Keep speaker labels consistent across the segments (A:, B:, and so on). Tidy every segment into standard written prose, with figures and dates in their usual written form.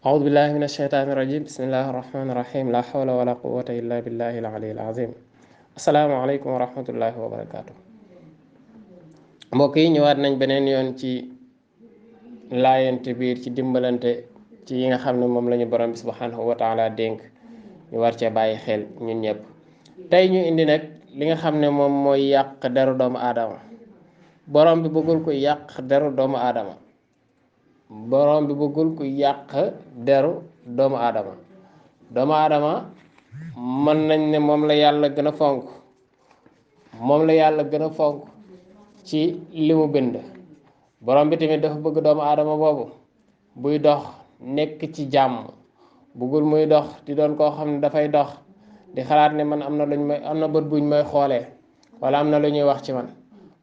A: أعوذ بالله من الشيطان الرجيم بسم الله الرحمن الرحيم لا حول ولا قوة إلا بالله العلي العظيم السلام عليكم ورحمة الله وبركاته mbokk yi ñëwaat nañ beneen yoon ci laayante biir ci dimbalante ci yi nga xam ne moom la ñu borom bi subhanahu wa taala dénk ñu war cee bàyyi xel ñun ñëpp tey ñu indi nag li nga xam ne moom mooy yàq deru doomu aadama borom bi bëggul ko yàq deru doomu aadama borom bi bëggul ku yàq deru doomu aadama mën nañ ne moom la yàlla gën a fonk ci li mu bind borom bi tamit dafa bëgg doomu aadama boobu buy dox nekk ci jàmm bëggul muy dox di doon koo xam ne dafay dox di xalaat ne man am na bët buñ may xoolee wala am na lu ñuy wax ci man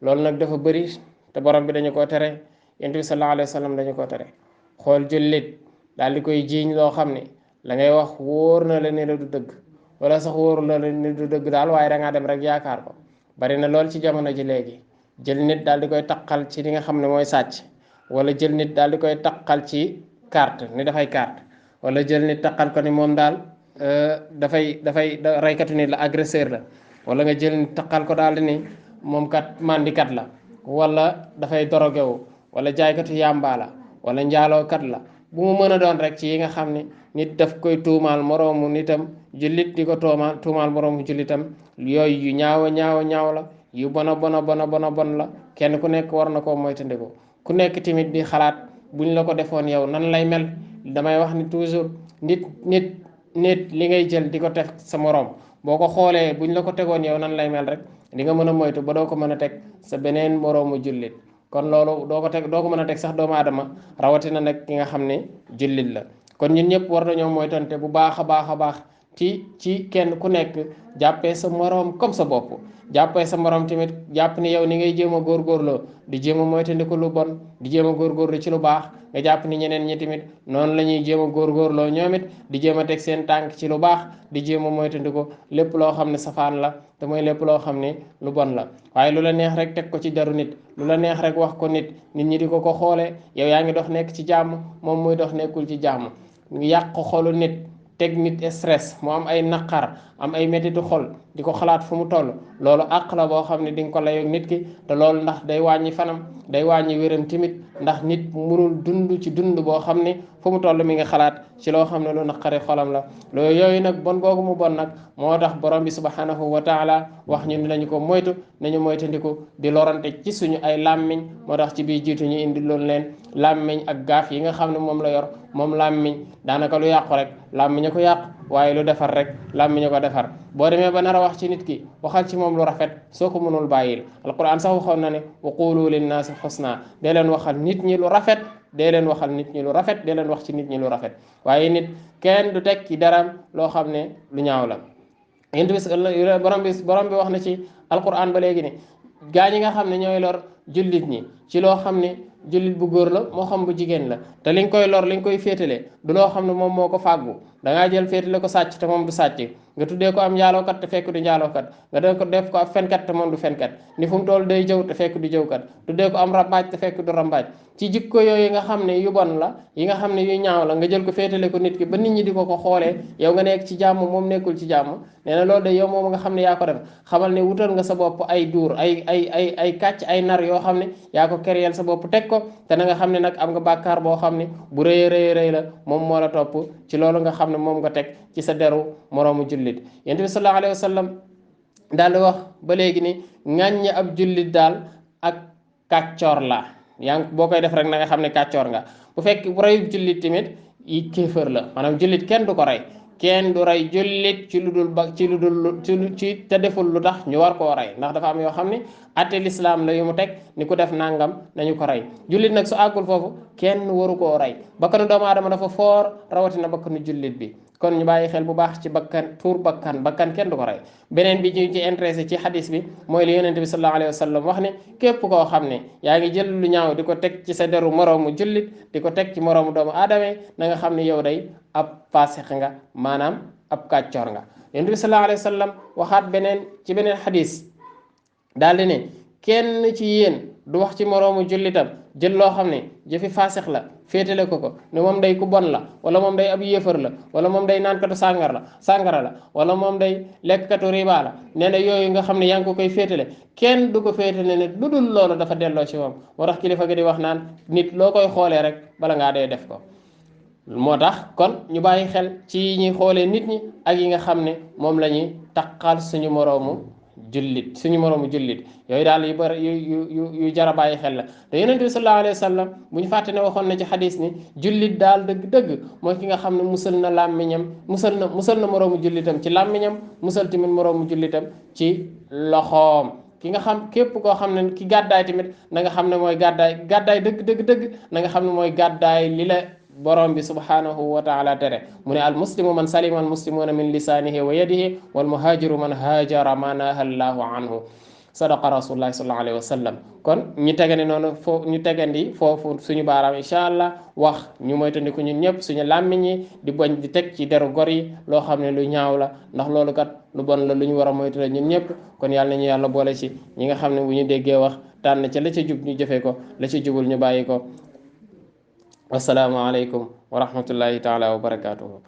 A: loolu nag dafa bëri te borom bi dañu ko tere yonent bi sallallahu alayhi wa sallam dañu ko tere xool jullit daal di koy jiiñ loo xam ne la ngay wax wóor na la ne la du dëgg wala sax wóoru la ne du dëgg daal waaye dangaa dem rek yaakaar ko bari na lool ci jamono ji léegi jël nit daal di koy taqal ci li nga xam ne mooy sàcc wala jël nit daal di koy taqal ci carte ni dafay carte wala jël nit taqal ko ni moom daal dafay reykatu nit la agresseur la wala nga jël nit taqal ko daal di ni moom kat mandikat la wala dafay dorogewu wala jaaykatu yàmbaa la wala njaalookat la bu mu mën a doon rek ci yi nga xam ne nit daf koy tuumaal moroomu nitam jullit di ko tuumaal moroomu jullitam yooyu yu ñaaw la yu bon la kenn ku nekk war na koo moytandiku ku nekk tamit di xalaat buñ la ko defoon yow nan lay mel damay wax ni toujours nit li ngay jël di ko teg sa moroom boo ko xoolee buñ la ko tegoon yow nan lay mel rek di nga mën a moytu ba doo ko mën a teg sa beneen moroomu jullit kon loolu doo ko mën a teg sax doomu aadama rawatina nag ki nga xam ne jullit la kon ñun ñëpp war nañoo moytante bu baax a baax ci kenn ku nekk jàppee sa moroom comme sa bopp jàppee sa moroom tamit jàpp ni yow ni ngay jéem a góorgóorloo di jéem a moytandiku lu bon di jéem a góorgóorlu ci lu baax nga jàpp ni ñeneen ñi tamit noonu la ñuy jéem a góorgóorloo ñoom it di jéem a teg seen tànk ci lu baax di jéem a moytandiku lépp loo xam ne safaan la te mooy lépp loo xam ne lu bon la waaye lu la neex rek teg ko ci daru nit lu la neex rek wax ko nit ñi di ko xoolee yow yaa ngi dox nekk ci jàmm moom muy dox nekkul ci jàmm yàq xolu nit teg nit stress mu am ay naqar am ay mettitu xol di ko xalaat fu mu toll loolu àq la boo xam ne di nga ko layoog nit ki te loolu ndax day wàññi fanam day wàññi wéram timit ndax nit munul dund ci dund boo xam ne fu mu toll mi nga xalaat ci loo xam ne lu naqari xolam la loolu yooyu nag bon googu mu bon nag moo tax borom bi subhanahu wa taala wax ñu ni lañu ko moytu nañu moytandiku di lorante ci suñu ay làmmiñ moo tax ci biir jiitu ñu indi loolu leen làmmiñ ak gaaf yi nga xam ne moom la yor moom làmmiñ daanaka lu yàqu rek làmmiñ a ko yàq waaye lu defar rek làmmiñ a ko defar boo demee ba nar a wax ci nit ki waxal ci moom lu rafet soo ko mënul bàyyil alquran sax waxoon na ne wa qulu linnaasi xusna dee leen waxal nit ñi lu rafet dee leen waxal nit ñi lu rafet dee leen wax ci nit ñi lu rafet waaye nit kenn du teg ci daram loo xam ne lu ñaaw la borom bi wax na ci alquran ba léegi ne gaa ñi nga xam ne ñooy lor jullit ñi ci loo xam ne jullit bu góor la moo xam bu jigéen la te liñ koy lor liñ koy féetale du loo xam ne moom moo ko fàggu dangaa jël féetale ko sàcc te moom du sàcc nga tuddee ko am njaalookat te fekk du njaalookat nga def ko ab fenkat te moom du fenkat ni fu mu toll day jëw te fekk du jëwkat tuddee ko am rambaaj te fekk du rambaaj ci jikko yooyu nga xam ne yu bon la yi nga xam ne yu ñaaw la nga jël ko féetale ko nit ki ba nit ñi di ko xoolee yow nga nekk ci jàmm moom nekkul ci jàmm nee na loolu de yow moom nga xam ne yaa ko def xamal ne wutal nga sa bopp ay duur ay kàcc ay nar yoo xam ne yaa ko kéréel sa bopp teg ko te na nga xam ne nag am nga bàkkaar boo xam ne bu rëy la moom moo la topp ci loolu nga xam ne moom nga teg ci sa deru moroomu jullit yonent bi sallallahu alayhi wa sallam daal di wax ba léegi ni ŋàññi ab jullit daal ak kàccoor la yaa ngi boo koy def rek na nga xam ne kàccoor nga bu fekk bu reyub jullit tamit yi kéefër la maanaam jullit kenn du ko rey kenn du rey jullit ci lu dul ci te deful lu tax ñu war koo rey ndax dafa am yoo xam ne atte lislaam la yu mu teg ni ku def nangam nañu ko rey jullit nag su àggul foofu kenn waru koo rey bakkanu doomu aadama dafa foor rawatina bakkanu jullit bi kon ñu bàyyi xel bu baax ci bakkan kenn du ko rey beneen bi ñu ci intéressé ci hadis bi mooy li yonente bi sallallahu alayhi wa sallam wax ne képp koo xam ne yaa ngi jël lu ñaaw di ko teg ci sa deru moroomu jullit di ko teg ci moroomu doomu aadama na nga xam ne yow day ab faasiq nga maanaam ab kàccoor nga yonente bi sallallahu alayhi wa sallam waxaat beneen hadis daal di ne kenn ci yéen du wax ci moroomu jullitam jël loo xam ne jëfi faasix la féetale ko ne moom day ku bon la wala moom day ab yéefar la wala moom day naankatu sàngara la wala moom day lekkatu riba la nee na yooyu nga xam ne yaa ngi ko koy féetale kenn du ko féetale ne lu dul loolu dafa delloo ci moom moo tax kilifa gi di wax naan nit loo koy xoolee rek bala ngaa dee def ko moo tax kon ñu bàyyi xel ci yi ñuy xoolee nit ñi ak yi nga xam ne moom la ñuy taqal suñu moroomu jullit yooyu daal yu bari yu jar a bàyyi xel la te yonent bi sallallahu alayhi wa sallam bu ñu fàtte ne waxoon na ci xadis ni jullit daal dëgg-dëgg mooy ki nga xam ne musal na làmmiñam musal na moroomu jullitam ci làmmiñam musal tamit moroomu jullitam ci loxoom ki nga xam képp koo xam ne ki gàddaay tamit na nga xam ne mooy gàddaay dëgg na nga xam ne mooy gàddaay li la borom bi subhanahu wa taala tere mu ne al muslimu man salima al muslimuna min lisanihi wa yadihi wal muhajiru man hajara ma naha allahu anhu sadaqa rasulullahi sallallahu alayhi wa sallam kon ñu tegandi noonu foofu suñu baaraam incha allah wax ñu moytandiku ñun ñëpp suñu làmmiñ yi di bañ di teg ci deru gor yi loo xam ne lu ñaaw la ndax loolu kat lu bon la lu ñu war a moytu la ñun ñëpp kon yàlla nañu yàlla boole ci ñi nga xam ne bu ñu déggee wax tànn ca la ca jub ñu jëfee ko la ca jubul ñu bàyyi ko. Wassalaamu aleykum wa rahmatullahi taala wa barakatuhu